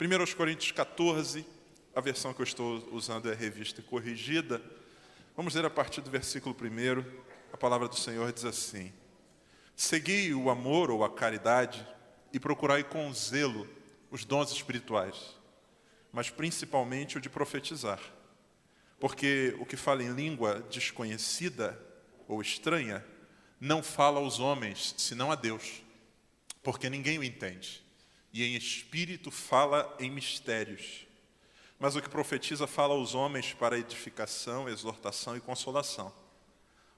1 Coríntios 14, a versão que eu estou usando é a Revista e Corrigida. Vamos ler a partir do versículo 1, a palavra do Senhor diz assim: Segui o amor ou a caridade e procurai com zelo os dons espirituais, mas principalmente o de profetizar. Porque o que fala em língua desconhecida ou estranha, não fala aos homens, senão a Deus, porque ninguém o entende. E em espírito fala em mistérios. Mas o que profetiza fala aos homens para edificação, exortação e consolação.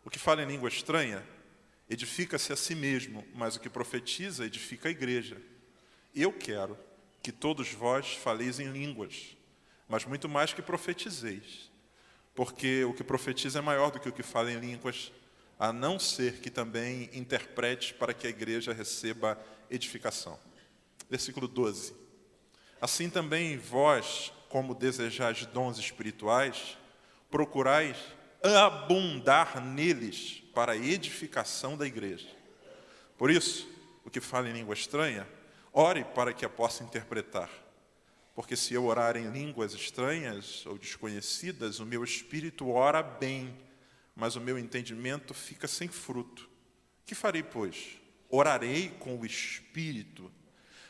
O que fala em língua estranha, edifica-se a si mesmo, mas o que profetiza edifica a igreja. Eu quero que todos vós faleis em línguas, mas muito mais que profetizeis. Porque o que profetiza é maior do que o que fala em línguas, a não ser que também interprete para que a igreja receba edificação. Versículo 12. Assim também vós, como desejais dons espirituais, procurais abundar neles para a edificação da igreja. Por isso, o que fala em língua estranha, ore para que a possa interpretar. Porque se eu orar em línguas estranhas ou desconhecidas, o meu espírito ora bem, mas o meu entendimento fica sem fruto. Que farei, pois? Orarei com o espírito,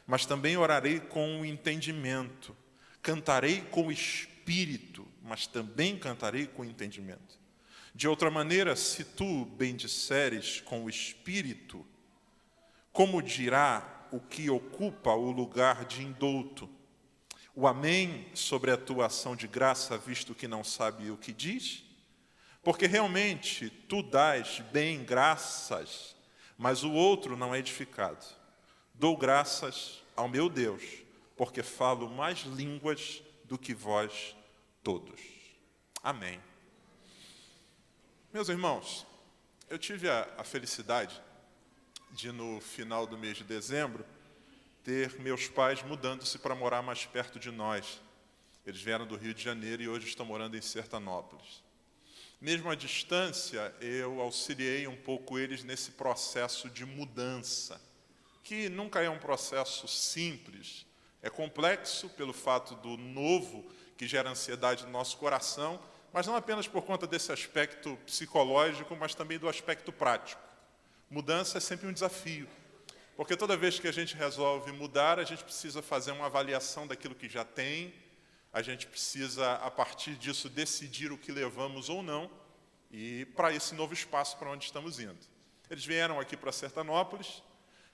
mas também orarei com o entendimento. Cantarei com o espírito, mas também cantarei com o entendimento. De outra maneira, se tu bendisseres com o espírito, como dirá o que ocupa o lugar de indouto? O amém sobre a tua ação de graça, visto que não sabe o que diz? Porque realmente tu dás bem graças, mas o outro não é edificado. Dou graças ao meu Deus, porque falo mais línguas do que vós todos. Amém. Meus irmãos, eu tive a felicidade de, no final do mês de dezembro, ter meus pais mudando-se para morar mais perto de nós. Eles vieram do Rio de Janeiro e hoje estão morando em Sertanópolis. Mesmo à distância, eu auxiliei um pouco eles nesse processo de mudança, que nunca é um processo simples. É complexo pelo fato do novo, que gera ansiedade no nosso coração, mas não apenas por conta desse aspecto psicológico, mas também do aspecto prático. Mudança é sempre um desafio, porque toda vez que a gente resolve mudar, a gente precisa fazer uma avaliação daquilo que já tem, a gente precisa, a partir disso, decidir o que levamos ou não, e para esse novo espaço para onde estamos indo. Eles vieram aqui para Sertanópolis.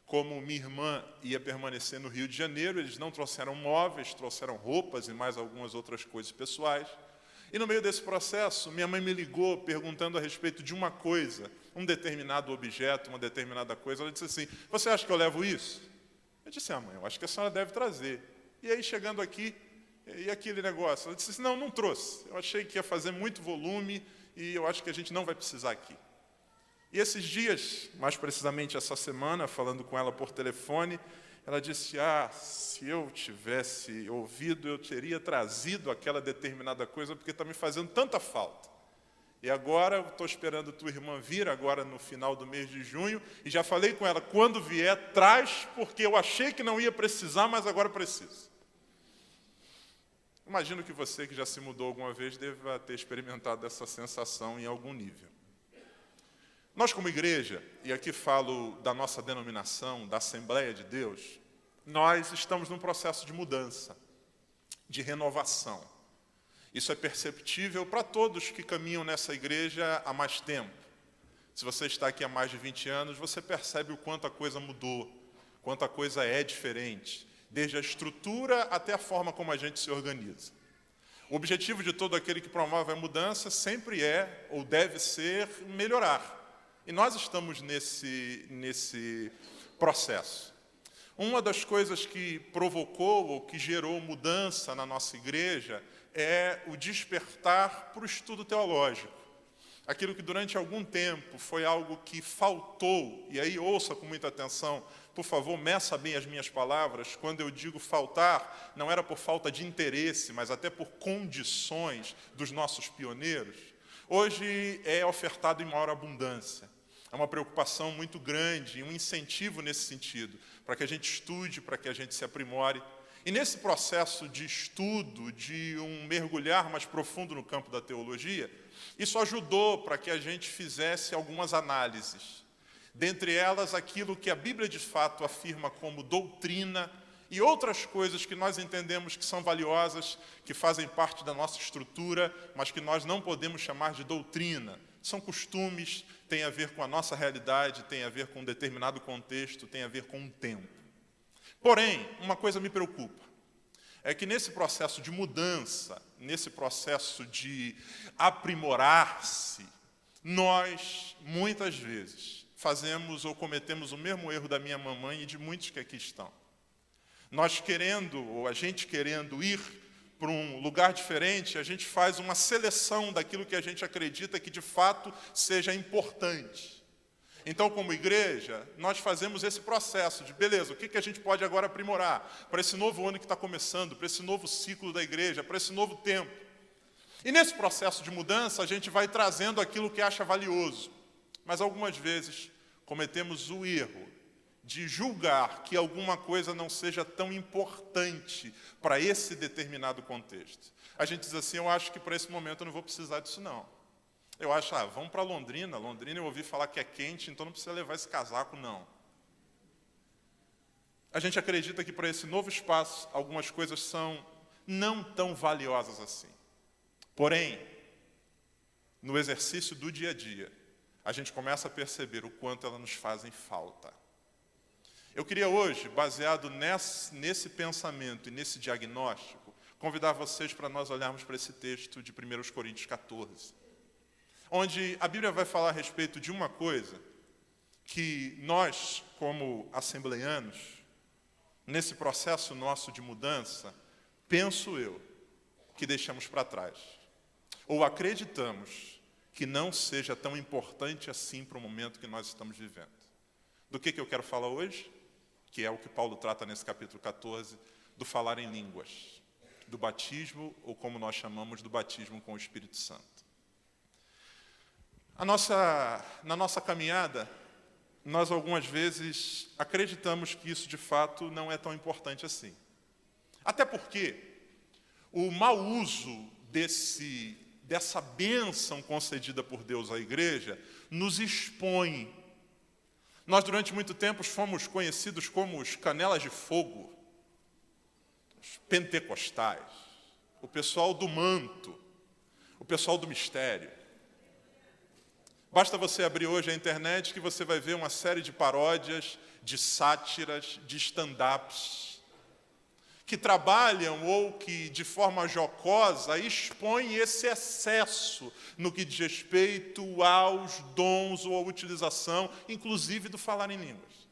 Como minha irmã ia permanecer no Rio de Janeiro, eles não trouxeram móveis, trouxeram roupas e mais algumas outras coisas pessoais. E no meio desse processo, minha mãe me ligou perguntando a respeito de uma coisa, um determinado objeto, uma determinada coisa. Ela disse assim: você acha que eu levo isso? Eu disse: mãe, eu acho que a senhora deve trazer. E aí, chegando aqui, e aquele negócio? Ela disse assim: não trouxe. Eu achei que ia fazer muito volume e eu acho que a gente não vai precisar aqui. E esses dias, mais precisamente essa semana, falando com ela por telefone, ela disse: se eu tivesse ouvido, eu teria trazido aquela determinada coisa, porque está me fazendo tanta falta. E agora, eu estou esperando tua irmã vir, agora no final do mês de junho, e já falei com ela: quando vier, traz, porque eu achei que não ia precisar, mas agora preciso. Imagino que você que já se mudou alguma vez deva ter experimentado essa sensação em algum nível. Nós, como igreja, e aqui falo da nossa denominação, da Assembleia de Deus, nós estamos num processo de mudança, de renovação. Isso é perceptível para todos que caminham nessa igreja há mais tempo. Se você está aqui há mais de 20 anos, você percebe o quanto a coisa mudou, quanto a coisa é diferente, desde a estrutura até a forma como a gente se organiza. O objetivo de todo aquele que promove a mudança sempre é, ou deve ser, melhorar. E nós estamos nesse processo. Uma das coisas que provocou ou que gerou mudança na nossa igreja é o despertar para o estudo teológico. Aquilo que durante algum tempo foi algo que faltou, e aí ouça com muita atenção, por favor, meça bem as minhas palavras. Quando eu digo faltar, não era por falta de interesse, mas até por condições dos nossos pioneiros. Hoje é ofertado em maior abundância. É uma preocupação muito grande, um incentivo nesse sentido, para que a gente estude, para que a gente se aprimore. E nesse processo de estudo, de um mergulhar mais profundo no campo da teologia, isso ajudou para que a gente fizesse algumas análises. Dentre elas, aquilo que a Bíblia de fato afirma como doutrina e outras coisas que nós entendemos que são valiosas, que fazem parte da nossa estrutura, mas que nós não podemos chamar de doutrina. São costumes, tem a ver com a nossa realidade, tem a ver com um determinado contexto, tem a ver com um tempo. Porém, uma coisa me preocupa, é que nesse processo de mudança, nesse processo de aprimorar-se, nós, muitas vezes, fazemos ou cometemos o mesmo erro da minha mamãe e de muitos que aqui estão. Nós querendo, ou a gente querendo ir para um lugar diferente, a gente faz uma seleção daquilo que a gente acredita que de fato seja importante. Então, como igreja, nós fazemos esse processo de, beleza, o que a gente pode agora aprimorar para esse novo ano que está começando, para esse novo ciclo da igreja, para esse novo tempo. E nesse processo de mudança, a gente vai trazendo aquilo que acha valioso. Mas algumas vezes cometemos o erro de julgar que alguma coisa não seja tão importante para esse determinado contexto. A gente diz assim, eu acho que para esse momento eu não vou precisar disso não. Eu acho, vamos para Londrina. Londrina eu ouvi falar que é quente, então não precisa levar esse casaco, não. A gente acredita que para esse novo espaço, algumas coisas são não tão valiosas assim. Porém, no exercício do dia a dia, a gente começa a perceber o quanto elas nos fazem falta. Eu queria hoje, baseado nesse pensamento e nesse diagnóstico, convidar vocês para nós olharmos para esse texto de 1 Coríntios 14. Onde a Bíblia vai falar a respeito de uma coisa que nós, como assembleianos, nesse processo nosso de mudança, penso eu, que deixamos para trás. Ou acreditamos que não seja tão importante assim para o momento que nós estamos vivendo. Do que eu quero falar hoje? Que é o que Paulo trata nesse capítulo 14, do falar em línguas, do batismo, ou como nós chamamos, do batismo com o Espírito Santo. Na nossa caminhada, nós algumas vezes acreditamos que isso de fato não é tão importante assim. Até porque o mau uso dessa bênção concedida por Deus à igreja nos expõe. Nós durante muito tempo fomos conhecidos como os canelas de fogo, os pentecostais, o pessoal do manto, o pessoal do mistério. Basta você abrir hoje a internet que você vai ver uma série de paródias, de sátiras, de stand-ups, que trabalham ou que, de forma jocosa, expõem esse excesso no que diz respeito aos dons ou à utilização, inclusive do falar em línguas.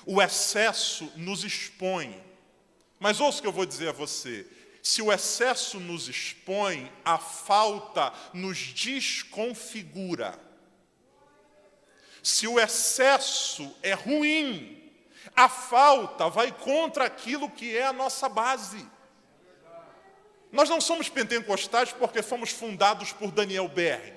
O excesso nos expõe. Mas ouça o que eu vou dizer a você. Se o excesso nos expõe, a falta nos desconfigura. Se o excesso é ruim, a falta vai contra aquilo que é a nossa base. Nós não somos pentecostais porque fomos fundados por Daniel Berg.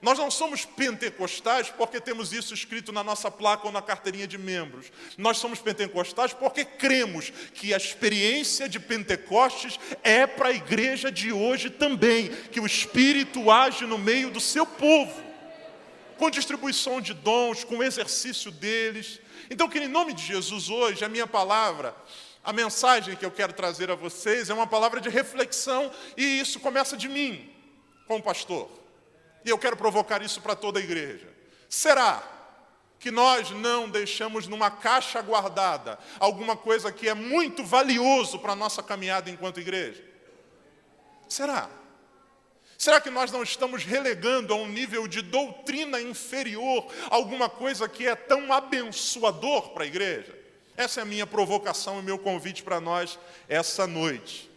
Nós não somos pentecostais porque temos isso escrito na nossa placa ou na carteirinha de membros. Nós somos pentecostais porque cremos que a experiência de Pentecostes é para a igreja de hoje também, que o Espírito age no meio do seu povo, com distribuição de dons, com o exercício deles. Então, que em nome de Jesus hoje, a minha palavra, a mensagem que eu quero trazer a vocês é uma palavra de reflexão, e isso começa de mim, como pastor. E eu quero provocar isso para toda a igreja. Será que nós não deixamos numa caixa guardada alguma coisa que é muito valioso para a nossa caminhada enquanto igreja? Será? Será que nós não estamos relegando a um nível de doutrina inferior alguma coisa que é tão abençoador para a igreja? Essa é a minha provocação e meu convite para nós essa noite.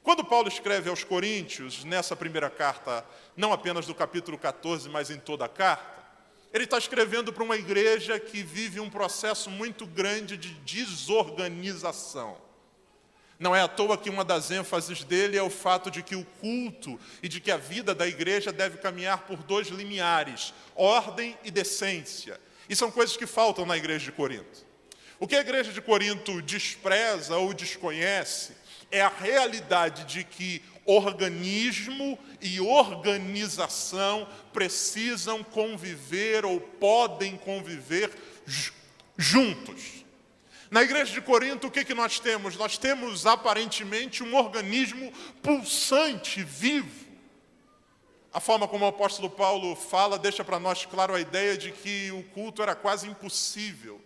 Quando Paulo escreve aos Coríntios, nessa primeira carta, não apenas do capítulo 14, mas em toda a carta, ele está escrevendo para uma igreja que vive um processo muito grande de desorganização. Não é à toa que uma das ênfases dele é o fato de que o culto e de que a vida da igreja deve caminhar por dois limiares, ordem e decência. E são coisas que faltam na igreja de Corinto. O que a igreja de Corinto despreza ou desconhece é a realidade de que organismo e organização precisam conviver ou podem conviver juntos. Na igreja de Corinto, o que nós temos? Nós temos aparentemente um organismo pulsante, vivo. A forma como o apóstolo Paulo fala deixa para nós claro a ideia de que o culto era quase impossível.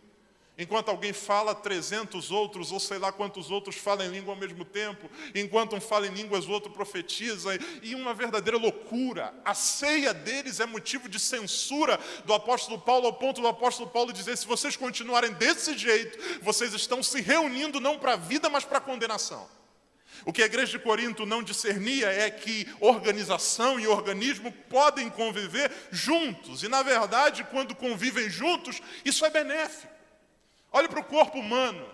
Enquanto alguém fala, 300 outros, ou sei lá quantos outros falam em língua ao mesmo tempo. Enquanto um fala em línguas, o outro profetiza. E uma verdadeira loucura. A ceia deles é motivo de censura do apóstolo Paulo, ao ponto do apóstolo Paulo dizer, se vocês continuarem desse jeito, vocês estão se reunindo não para a vida, mas para a condenação. O que a igreja de Corinto não discernia é que organização e organismo podem conviver juntos. E, na verdade, quando convivem juntos, isso é benéfico. Olhe para o corpo humano,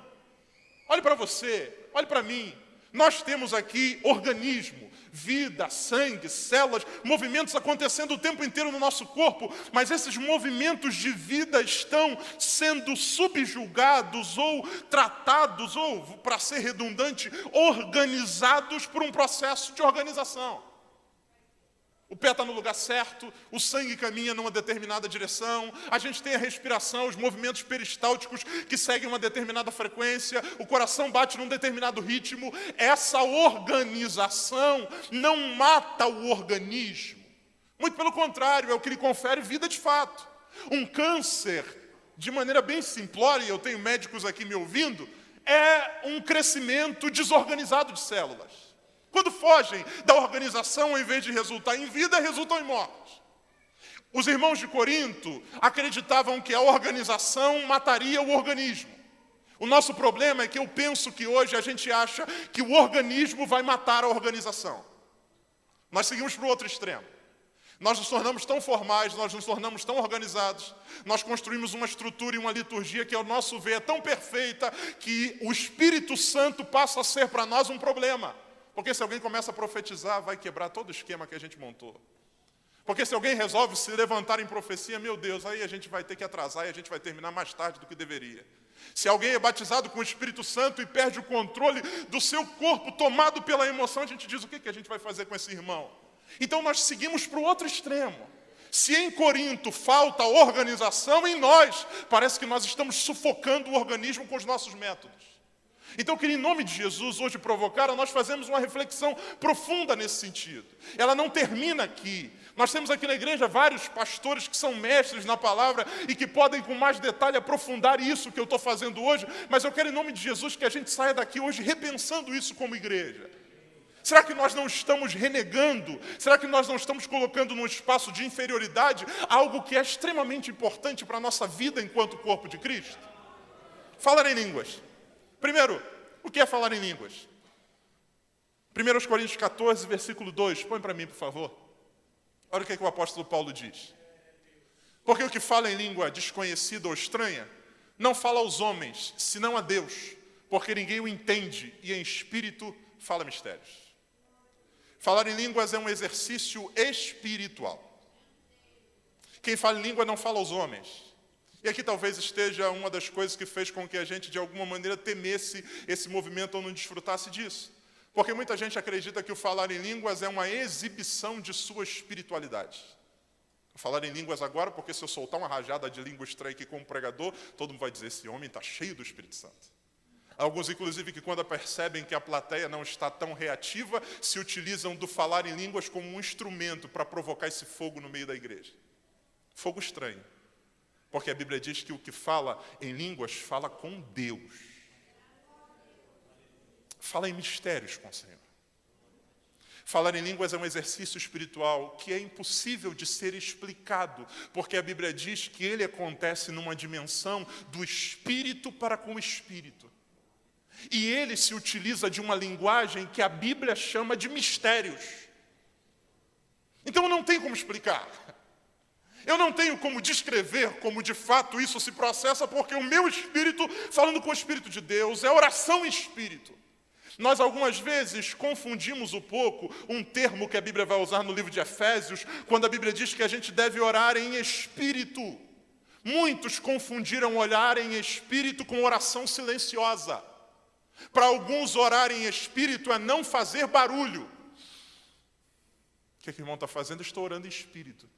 olhe para você, olhe para mim. Nós temos aqui organismo, vida, sangue, células, movimentos acontecendo o tempo inteiro no nosso corpo, mas esses movimentos de vida estão sendo subjugados ou tratados, ou, para ser redundante, organizados por um processo de organização. O pé está no lugar certo, o sangue caminha numa determinada direção, a gente tem a respiração, os movimentos peristálticos que seguem uma determinada frequência, o coração bate num determinado ritmo. Essa organização não mata o organismo. Muito pelo contrário, é o que lhe confere vida de fato. Um câncer, de maneira bem simplória, e eu tenho médicos aqui me ouvindo, é um crescimento desorganizado de células. Quando fogem da organização, ao invés de resultar em vida, resultam em morte. Os irmãos de Corinto acreditavam que a organização mataria o organismo. O nosso problema é que eu penso que hoje a gente acha que o organismo vai matar a organização. Nós seguimos para o outro extremo. Nós nos tornamos tão formais, nós nos tornamos tão organizados, nós construímos uma estrutura e uma liturgia que, ao nosso ver, é tão perfeita que o Espírito Santo passa a ser para nós um problema. Porque se alguém começa a profetizar, vai quebrar todo o esquema que a gente montou. Porque se alguém resolve se levantar em profecia, meu Deus, aí a gente vai ter que atrasar e a gente vai terminar mais tarde do que deveria. Se alguém é batizado com o Espírito Santo e perde o controle do seu corpo, tomado pela emoção, a gente diz, o que a gente vai fazer com esse irmão? Então nós seguimos para o outro extremo. Se em Corinto falta organização, em nós, parece que nós estamos sufocando o organismo com os nossos métodos. Então eu queria, em nome de Jesus, hoje provocar, nós fazemos uma reflexão profunda nesse sentido. Ela não termina aqui. Nós temos aqui na igreja vários pastores que são mestres na palavra e que podem com mais detalhe aprofundar isso que eu estou fazendo hoje, mas eu quero, em nome de Jesus, que a gente saia daqui hoje repensando isso como igreja. Será que nós não estamos renegando? Será que nós não estamos colocando num espaço de inferioridade algo que é extremamente importante para a nossa vida enquanto corpo de Cristo? Falar em línguas. Primeiro, o que é falar em línguas? 1 Coríntios 14, versículo 2. Põe para mim, por favor. Olha o que o apóstolo Paulo diz. Porque o que fala em língua desconhecida ou estranha, não fala aos homens, senão a Deus, porque ninguém o entende, e em espírito fala mistérios. Falar em línguas é um exercício espiritual. Quem fala em língua não fala aos homens. E aqui talvez esteja uma das coisas que fez com que a gente, de alguma maneira, temesse esse movimento ou não desfrutasse disso. Porque muita gente acredita que o falar em línguas é uma exibição de sua espiritualidade. Vou falar em línguas agora, porque se eu soltar uma rajada de língua estranha aqui como pregador, todo mundo vai dizer, esse homem está cheio do Espírito Santo. Alguns, inclusive, que quando percebem que a plateia não está tão reativa, se utilizam do falar em línguas como um instrumento para provocar esse fogo no meio da igreja. Fogo estranho. Porque a Bíblia diz que o que fala em línguas fala com Deus. Fala em mistérios com o Senhor. Falar em línguas é um exercício espiritual que é impossível de ser explicado, porque a Bíblia diz que ele acontece numa dimensão do espírito para com o espírito. E ele se utiliza de uma linguagem que a Bíblia chama de mistérios. Então não tem como explicar. Eu não tenho como descrever como de fato isso se processa, porque o meu espírito, falando com o Espírito de Deus, é oração em espírito. Nós algumas vezes confundimos um pouco um termo que a Bíblia vai usar no livro de Efésios, quando a Bíblia diz que a gente deve orar em espírito. Muitos confundiram orar em espírito com oração silenciosa. Para alguns, orar em espírito é não fazer barulho. O que o irmão está fazendo? Estou orando em espírito.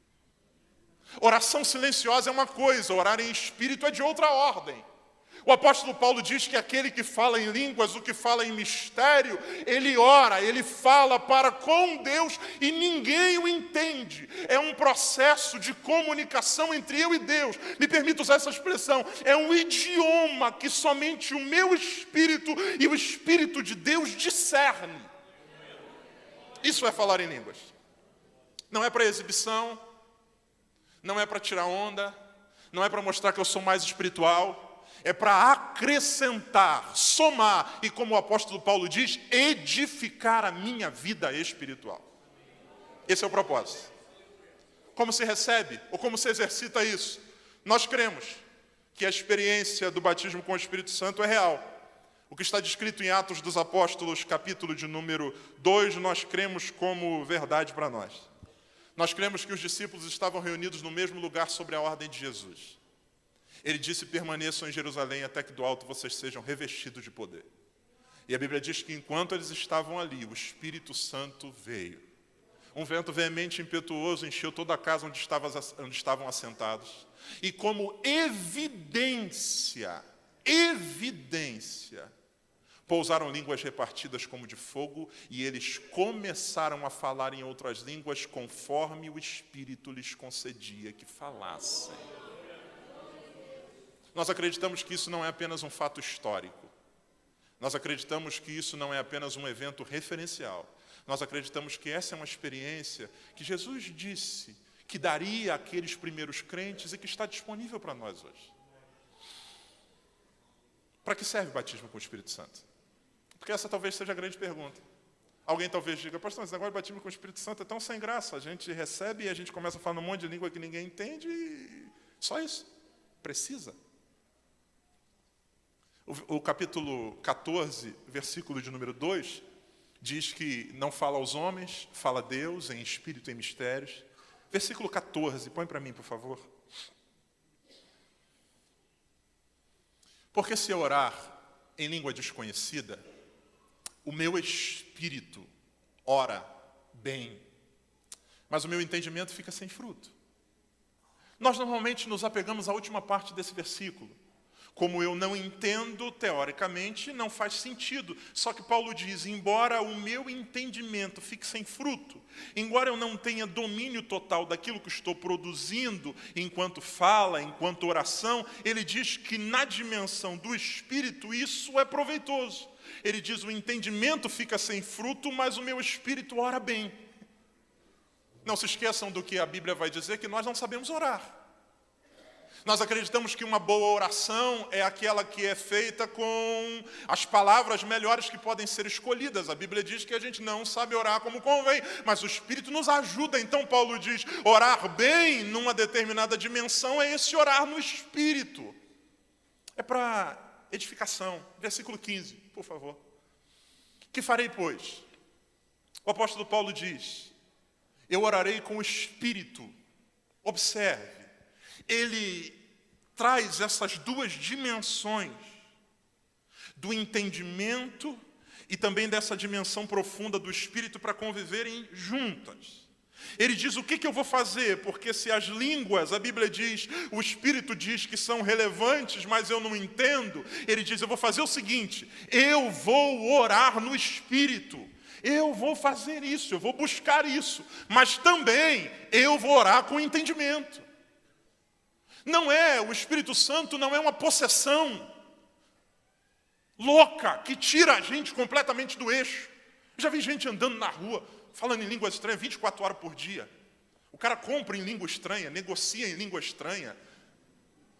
Oração silenciosa é uma coisa, orar em espírito é de outra ordem. O apóstolo Paulo diz que aquele que fala em línguas, o que fala em mistério, ele ora, ele fala para com Deus e ninguém o entende. É um processo de comunicação entre eu e Deus. Me permito usar essa expressão. É um idioma que somente o meu espírito e o espírito de Deus discerne. Isso é falar em línguas. Não é para exibição, não é para tirar onda, não é para mostrar que eu sou mais espiritual. É para acrescentar, somar e, como o apóstolo Paulo diz, edificar a minha vida espiritual. Esse é o propósito. Como se recebe ou como se exercita isso? Nós cremos que a experiência do batismo com o Espírito Santo é real. O que está descrito em Atos dos Apóstolos, capítulo de número 2, nós cremos como verdade para nós. Nós cremos que os discípulos estavam reunidos no mesmo lugar sob a ordem de Jesus. Ele disse: permaneçam em Jerusalém até que do alto vocês sejam revestidos de poder. E a Bíblia diz que enquanto eles estavam ali, o Espírito Santo veio. Um vento veemente e impetuoso encheu toda a casa onde estavam assentados. E como evidência, pousaram línguas repartidas como de fogo, e eles começaram a falar em outras línguas conforme o Espírito lhes concedia que falassem. Nós acreditamos que isso não é apenas um fato histórico. Nós acreditamos que isso não é apenas um evento referencial. Nós acreditamos que essa é uma experiência que Jesus disse que daria àqueles primeiros crentes e que está disponível para nós hoje. Para que serve o batismo com o Espírito Santo? Porque essa talvez seja a grande pergunta. Alguém talvez diga: pastor, esse negócio de batismo com o Espírito Santo é tão sem graça. A gente recebe e a gente começa a falar um monte de língua que ninguém entende e só isso. Precisa. O capítulo 14, versículo de número 2, diz que não fala aos homens, fala a Deus em espírito e em mistérios. Versículo 14, põe para mim, por favor. Porque se eu orar em língua desconhecida, o meu espírito ora bem, mas o meu entendimento fica sem fruto. Nós normalmente nos apegamos à última parte desse versículo. Como eu não entendo, teoricamente, não faz sentido. Só que Paulo diz: embora o meu entendimento fique sem fruto, embora eu não tenha domínio total daquilo que estou produzindo enquanto fala, enquanto oração, ele diz que na dimensão do Espírito isso é proveitoso. Ele diz: o entendimento fica sem fruto, mas o meu espírito ora bem. Não se esqueçam do que a Bíblia vai dizer, que nós não sabemos orar. Nós acreditamos que uma boa oração é aquela que é feita com as palavras melhores que podem ser escolhidas. A Bíblia diz que a gente não sabe orar como convém, mas o Espírito nos ajuda. Então Paulo diz: orar bem numa determinada dimensão é esse orar no Espírito. É para edificação. Versículo 15, por favor. Que farei, pois? O apóstolo Paulo diz: eu orarei com o Espírito. Observe. Ele traz essas duas dimensões do entendimento e também dessa dimensão profunda do Espírito para conviverem juntas. Ele diz: o que eu vou fazer? Porque se as línguas, a Bíblia diz, o Espírito diz que são relevantes, mas eu não entendo, ele diz: eu vou fazer o seguinte, eu vou orar no Espírito. Eu vou fazer isso, eu vou buscar isso, mas também eu vou orar com entendimento. O Espírito Santo não é uma possessão louca que tira a gente completamente do eixo. Eu já vi gente andando na rua, falando em língua estranha 24 horas por dia. O cara compra em língua estranha, negocia em língua estranha,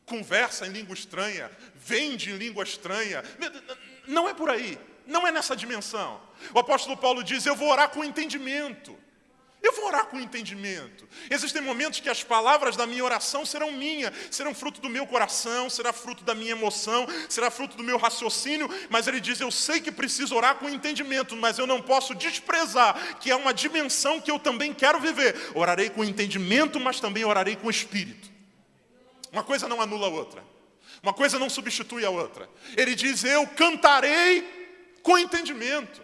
conversa em língua estranha, vende em língua estranha. Não é por aí, não é nessa dimensão. O apóstolo Paulo diz: eu vou orar com entendimento. Eu vou orar com entendimento. Existem momentos que as palavras da minha oração serão minhas, serão fruto do meu coração, será fruto da minha emoção, será fruto do meu raciocínio, mas ele diz: eu sei que preciso orar com entendimento, mas eu não posso desprezar que é uma dimensão que eu também quero viver. Orarei com entendimento, mas também orarei com espírito. Uma coisa não anula a outra. Uma coisa não substitui a outra. Ele diz, eu cantarei com entendimento.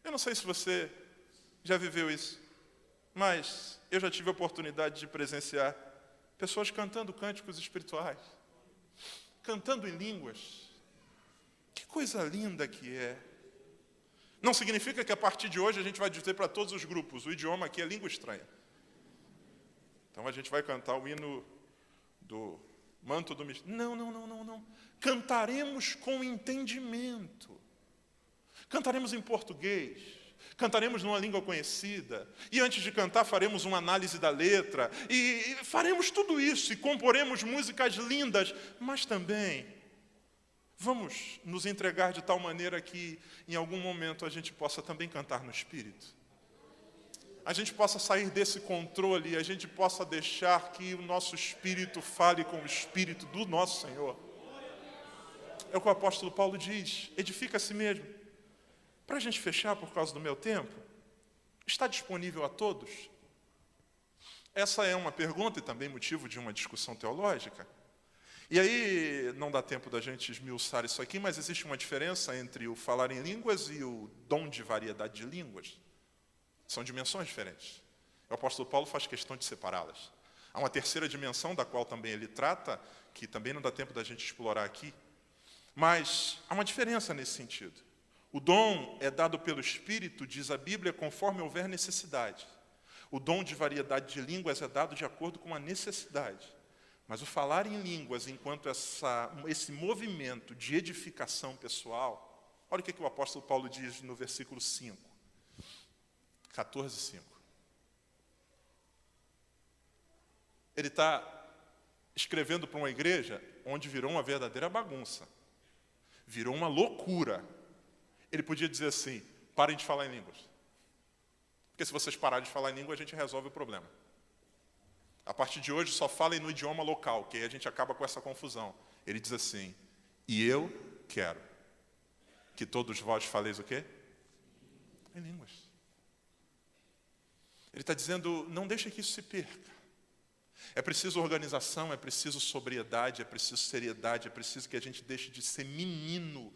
Eu não sei se você já viveu isso, mas eu já tive a oportunidade de presenciar pessoas cantando cânticos espirituais, cantando em línguas. Que coisa linda que é. Não significa que a partir de hoje a gente vai dizer para todos os grupos, o idioma aqui é língua estranha. Então a gente vai cantar o hino do manto do mistério. Não. Cantaremos com entendimento. Cantaremos em português. Cantaremos numa língua conhecida. E antes de cantar faremos uma análise da letra. E faremos tudo isso. E comporemos músicas lindas. Mas também vamos nos entregar de tal maneira que em algum momento a gente possa também cantar no Espírito. A gente possa sair desse controle e a gente possa deixar que o nosso Espírito fale com o Espírito do nosso Senhor. É o que o apóstolo Paulo diz, edifica a si mesmo. Para a gente fechar por causa do meu tempo, está disponível a todos? Essa é uma pergunta e também motivo de uma discussão teológica. E aí, não dá tempo da gente esmiuçar isso aqui, mas existe uma diferença entre o falar em línguas e o dom de variedade de línguas. São dimensões diferentes. O apóstolo Paulo faz questão de separá-las. Há uma terceira dimensão, da qual também ele trata, que também não dá tempo da gente explorar aqui. Mas há uma diferença nesse sentido. O dom é dado pelo Espírito, diz a Bíblia, conforme houver necessidade. O dom de variedade de línguas é dado de acordo com a necessidade. Mas o falar em línguas, enquanto esse movimento de edificação pessoal, olha o que o apóstolo Paulo diz no versículo 5. 14:5. Ele está escrevendo para uma igreja onde virou uma verdadeira bagunça. Virou uma loucura. Ele podia dizer assim, parem de falar em línguas. Porque se vocês pararem de falar em língua, a gente resolve o problema. A partir de hoje, só falem no idioma local, que aí a gente acaba com essa confusão. Ele diz assim, e eu quero que todos vós faleis o quê? Em línguas. Ele está dizendo, não deixe que isso se perca. É preciso organização, é preciso sobriedade, é preciso seriedade, é preciso que a gente deixe de ser menino.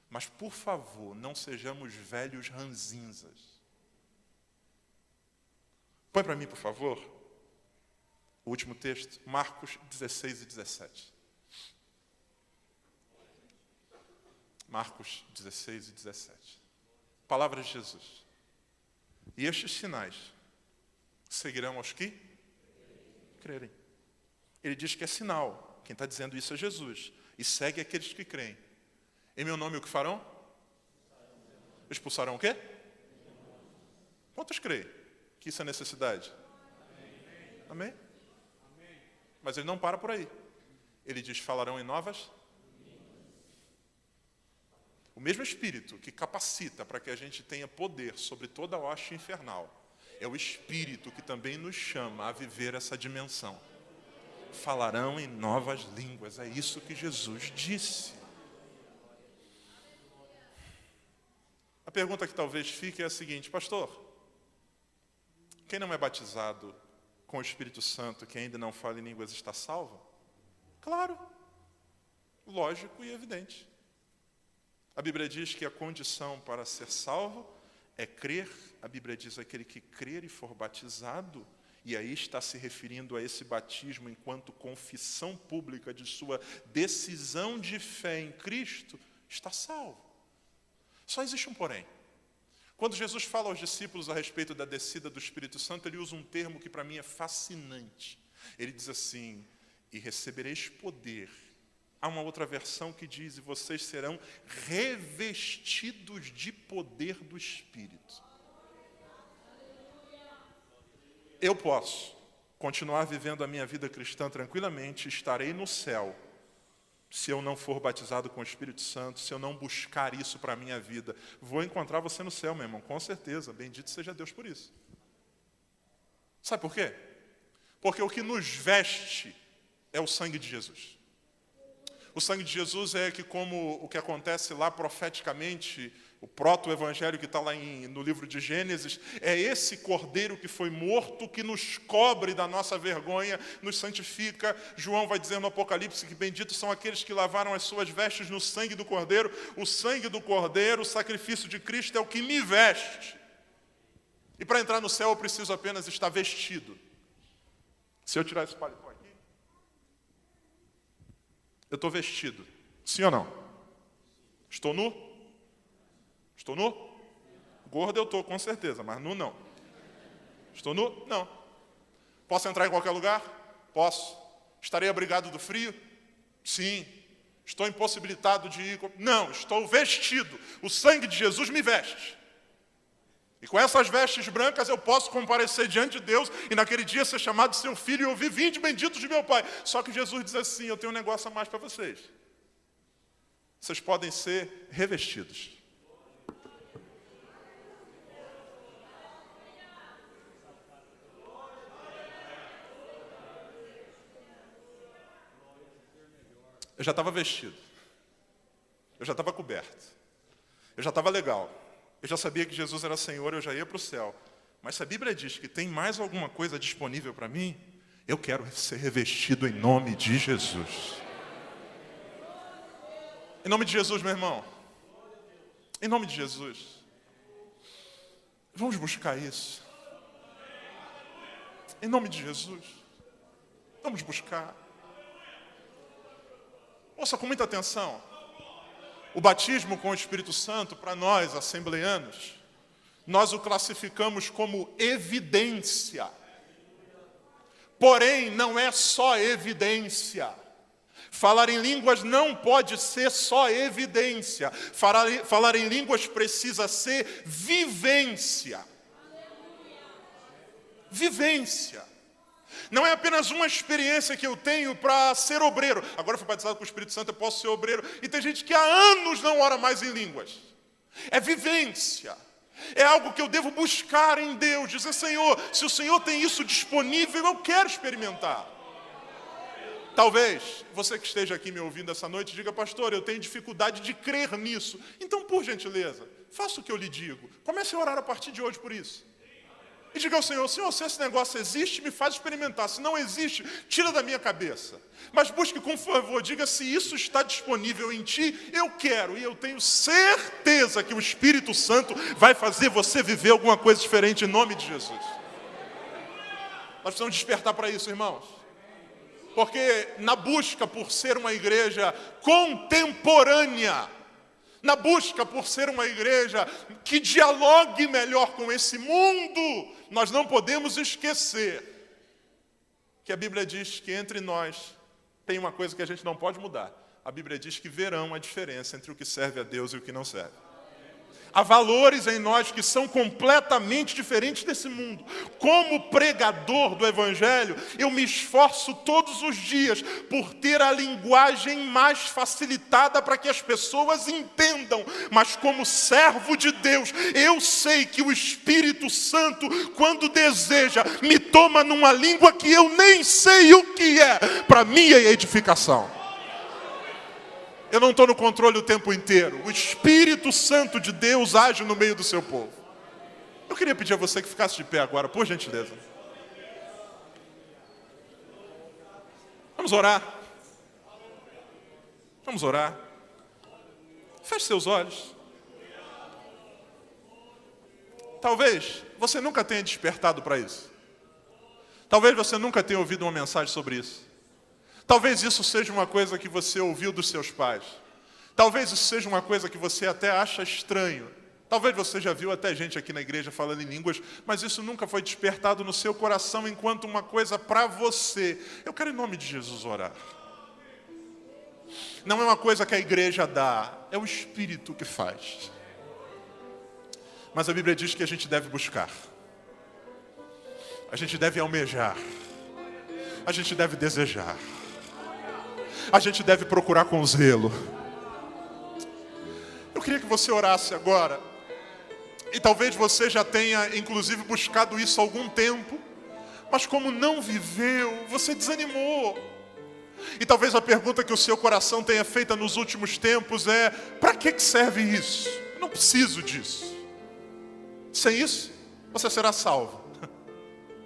Mas, por favor, não sejamos velhos ranzinzas. Põe para mim, por favor, o último texto, Marcos 16 e 17. Marcos 16 e 17. Palavras de Jesus. E estes sinais seguirão aos que crerem. Ele diz que é sinal. Quem está dizendo isso é Jesus. E segue aqueles que creem. Em meu nome o que farão? Expulsarão o quê? Quantos creem que isso é necessidade? Amém? Mas ele não para por aí. Ele diz, falarão em novas? O mesmo Espírito que capacita para que a gente tenha poder sobre toda a hoste infernal, é o Espírito que também nos chama a viver essa dimensão. Falarão em novas línguas. É isso que Jesus disse. A pergunta que talvez fique é a seguinte, pastor, quem não é batizado com o Espírito Santo, que ainda não fala em línguas, está salvo? Claro, lógico e evidente. A Bíblia diz que a condição para ser salvo é crer. A Bíblia diz aquele que crer e for batizado, e aí está se referindo a esse batismo enquanto confissão pública de sua decisão de fé em Cristo, está salvo. Só existe um porém. Quando Jesus fala aos discípulos a respeito da descida do Espírito Santo, ele usa um termo que para mim é fascinante. Ele diz assim, e recebereis poder. Há uma outra versão que diz, e vocês serão revestidos de poder do Espírito. Eu posso continuar vivendo a minha vida cristã tranquilamente, estarei no céu, se eu não for batizado com o Espírito Santo, se eu não buscar isso para a minha vida. Vou encontrar você no céu, meu irmão, com certeza. Bendito seja Deus por isso. Sabe por quê? Porque o que nos veste é o sangue de Jesus. O sangue de Jesus é que, como o que acontece lá profeticamente O proto-evangelho que está lá no livro de Gênesis, é esse cordeiro que foi morto, que nos cobre da nossa vergonha, nos santifica. João vai dizer no Apocalipse que benditos são aqueles que lavaram as suas vestes no sangue do cordeiro. O sangue do cordeiro, o sacrifício de Cristo é o que me veste. E para entrar no céu eu preciso apenas estar vestido. Se eu tirar esse paletó aqui, eu estou vestido. Sim ou não? Estou nu? Estou nu? Gordo eu estou, com certeza, mas nu não. Estou nu? Não. Posso entrar em qualquer lugar? Posso. Estarei abrigado do frio? Sim. Estou impossibilitado de ir? Não, estou vestido. O sangue de Jesus me veste. E com essas vestes brancas eu posso comparecer diante de Deus e naquele dia ser chamado de seu filho e ouvir: vinde benditos de meu Pai. Só que Jesus diz assim: eu tenho um negócio a mais para vocês. Vocês podem ser revestidos. Eu já estava vestido. Eu já estava coberto. Eu já estava legal. Eu já sabia que Jesus era Senhor, eu já ia para o céu. Mas se a Bíblia diz que tem mais alguma coisa disponível para mim, eu quero ser revestido em nome de Jesus. Em nome de Jesus, meu irmão. Em nome de Jesus. Vamos buscar isso. Em nome de Jesus. Vamos buscar. Ouça com muita atenção. O batismo com o Espírito Santo, para nós, assembleanos, nós o classificamos como evidência. Porém, não é só evidência. Falar em línguas não pode ser só evidência. Falar em línguas precisa ser vivência. Vivência. Não é apenas uma experiência que eu tenho para ser obreiro. Agora eu fui batizado com o Espírito Santo, eu posso ser obreiro. E tem gente que há anos não ora mais em línguas. É vivência. É algo que eu devo buscar em Deus. Dizer: Senhor, se o Senhor tem isso disponível, eu quero experimentar. Talvez você que esteja aqui me ouvindo essa noite diga: pastor, eu tenho dificuldade de crer nisso. Então, por gentileza, faça o que eu lhe digo. Comece a orar a partir de hoje por isso. E diga ao Senhor: Senhor, se esse negócio existe, me faz experimentar. Se não existe, tira da minha cabeça. Mas busque com favor, diga: se isso está disponível em ti, eu quero. E eu tenho certeza que o Espírito Santo vai fazer você viver alguma coisa diferente em nome de Jesus. Nós precisamos despertar para isso, irmãos. Porque na busca por ser uma igreja contemporânea, na busca por ser uma igreja que dialogue melhor com esse mundo, nós não podemos esquecer que a Bíblia diz que entre nós tem uma coisa que a gente não pode mudar. A Bíblia diz que verão a diferença entre o que serve a Deus e o que não serve. Há valores em nós que são completamente diferentes desse mundo. Como pregador do Evangelho, eu me esforço todos os dias por ter a linguagem mais facilitada para que as pessoas entendam. Mas como servo de Deus, eu sei que o Espírito Santo, quando deseja, me toma numa língua que eu nem sei o que é, para minha edificação. Eu não estou no controle o tempo inteiro. O Espírito Santo de Deus age no meio do seu povo. Eu queria pedir a você que ficasse de pé agora, por gentileza. Vamos orar. Vamos orar. Feche seus olhos. Talvez você nunca tenha despertado para isso. Talvez você nunca tenha ouvido uma mensagem sobre isso. Talvez isso seja uma coisa que você ouviu dos seus pais. Talvez isso seja uma coisa que você até acha estranho. Talvez você já viu até gente aqui na igreja falando em línguas, mas isso nunca foi despertado no seu coração enquanto uma coisa para você. Eu quero, em nome de Jesus, orar. Não é uma coisa que a igreja dá, é o Espírito que faz. Mas a Bíblia diz que a gente deve buscar. A gente deve almejar. A gente deve desejar. A gente deve procurar com zelo. Eu queria que você orasse agora. E talvez você já tenha, inclusive, buscado isso há algum tempo. Mas como não viveu, você desanimou. E talvez a pergunta que o seu coração tenha feito nos últimos tempos é: para que serve isso? Eu não preciso disso. Sem isso, você será salvo.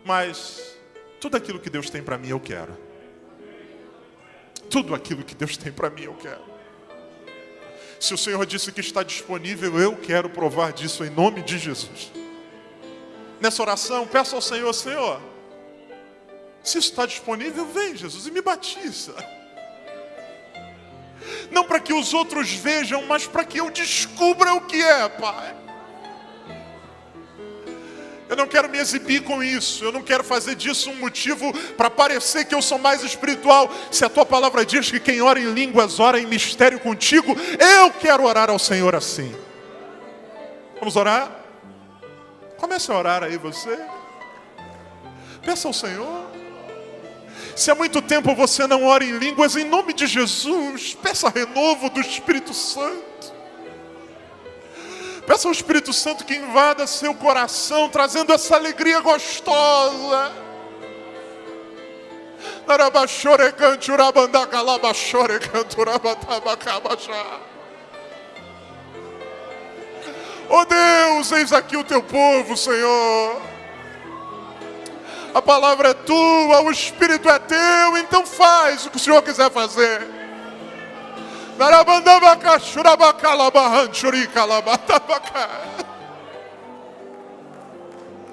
Mas tudo aquilo que Deus tem para mim, eu quero. Tudo aquilo que Deus tem para mim, eu quero. Se o Senhor disse que está disponível, eu quero provar disso em nome de Jesus. Nessa oração, peço ao Senhor, Senhor, se isso está disponível, vem, Jesus, e me batiza. Não para que os outros vejam, mas para que eu descubra o que é, Pai. Eu não quero me exibir com isso. Eu não quero fazer disso um motivo para parecer que eu sou mais espiritual. Se a tua palavra diz que quem ora em línguas ora em mistério contigo, eu quero orar ao Senhor assim. Vamos orar? Comece a orar aí você. Peça ao Senhor. Se há muito tempo você não ora em línguas, em nome de Jesus, peça renovo do Espírito Santo. Peça ao Espírito Santo que invada seu coração, trazendo essa alegria gostosa. Oh Deus, eis aqui o teu povo, Senhor. A palavra é tua, o Espírito é teu, então faz o que o Senhor quiser fazer.